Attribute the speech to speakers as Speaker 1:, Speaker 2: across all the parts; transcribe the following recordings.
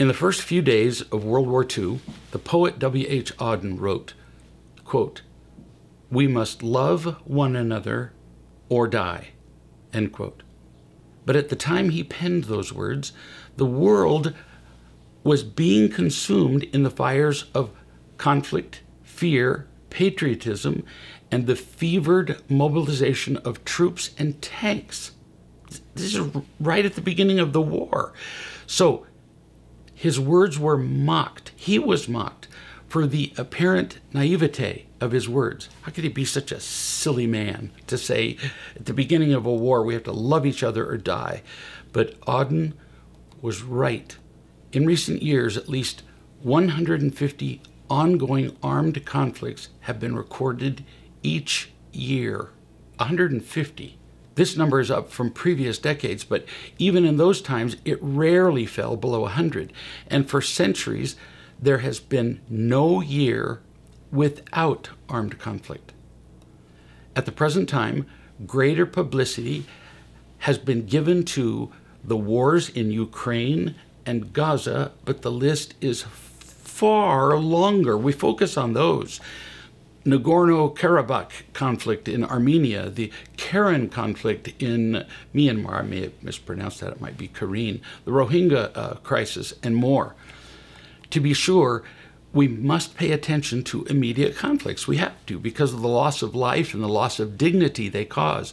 Speaker 1: In the first few days of World War II, the poet W.H. Auden wrote, quote, "We must love one another or die," end quote. But at the time he penned those words, the world was being consumed in the fires of conflict, fear, patriotism, and the fevered mobilization of troops and tanks. This is right at the beginning of the war. So his words were mocked. He was mocked for the apparent naivete of his words. How could he be such a silly man to say at the beginning of a war we have to love each other or die? But Auden was right. In recent years, at least 150 ongoing armed conflicts have been recorded each year. 150. This number is up from previous decades, but even in those times, it rarely fell below 100. And for centuries, there has been no year without armed conflict. At the present time, greater publicity has been given to the wars in Ukraine and Gaza, but the list is far longer. We focus on those. Nagorno-Karabakh conflict in Armenia, the Karen conflict in Myanmar, I may have mispronounced that, it might be Karen, the Rohingya crisis, and more. To be sure, we must pay attention to immediate conflicts. We have to, because of the loss of life and the loss of dignity they cause.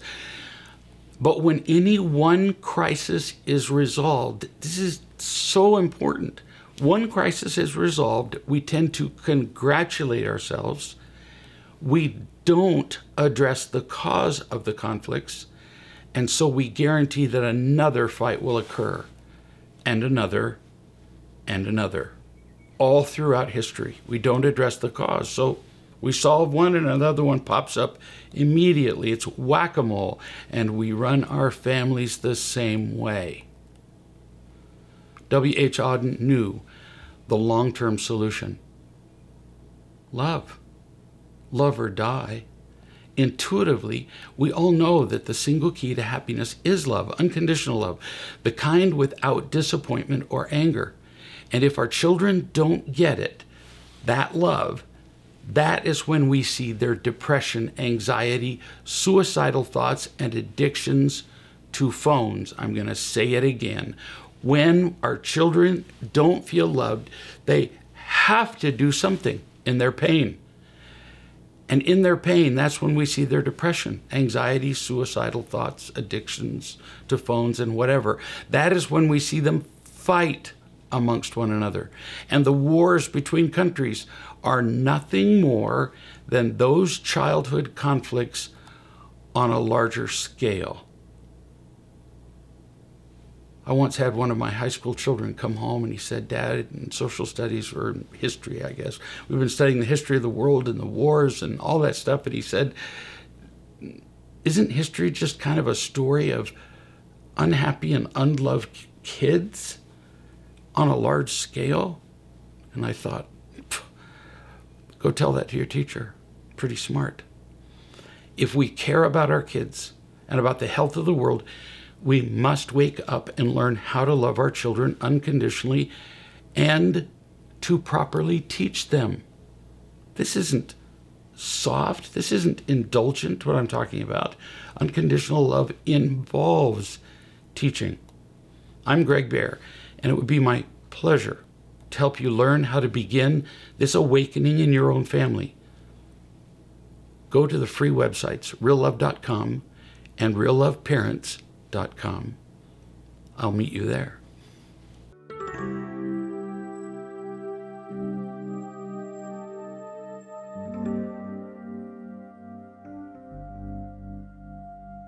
Speaker 1: But when any one crisis is resolved, this is so important. One crisis is resolved, we tend to congratulate ourselves. We don't address the cause of the conflicts, and so we guarantee that another fight will occur, and another, and another. All throughout history, we don't address the cause. So we solve one and another one pops up immediately. It's whack-a-mole, and we run our families the same way. W.H. Auden knew the long-term solution. Love. Love or die. Intuitively, we all know that the single key to happiness is love, unconditional love, the kind without disappointment or anger. And if our children don't get it, that love, that is when we see their depression, anxiety, suicidal thoughts, and addictions to phones. I'm going to say it again. When our children don't feel loved, they have to do something in their pain. And in their pain, that's when we see their depression, anxiety, suicidal thoughts, addictions to phones and whatever. That is when we see them fight amongst one another. And the wars between countries are nothing more than those childhood conflicts on a larger scale. I once had one of my high school children come home and he said, "Dad, in social studies or history, I guess, we've been studying the history of the world and the wars and all that stuff." And he said, "Isn't history just kind of a story of unhappy and unloved kids on a large scale?" And I thought, go tell that to your teacher. Pretty smart. If we care about our kids and about the health of the world, we must wake up and learn how to love our children unconditionally and to properly teach them. This isn't soft. This isn't indulgent, what I'm talking about. Unconditional love involves teaching. I'm Greg Bear, and it would be my pleasure to help you learn how to begin this awakening in your own family. Go to the free websites, reallove.com and realloveparents.com. I'll meet you there.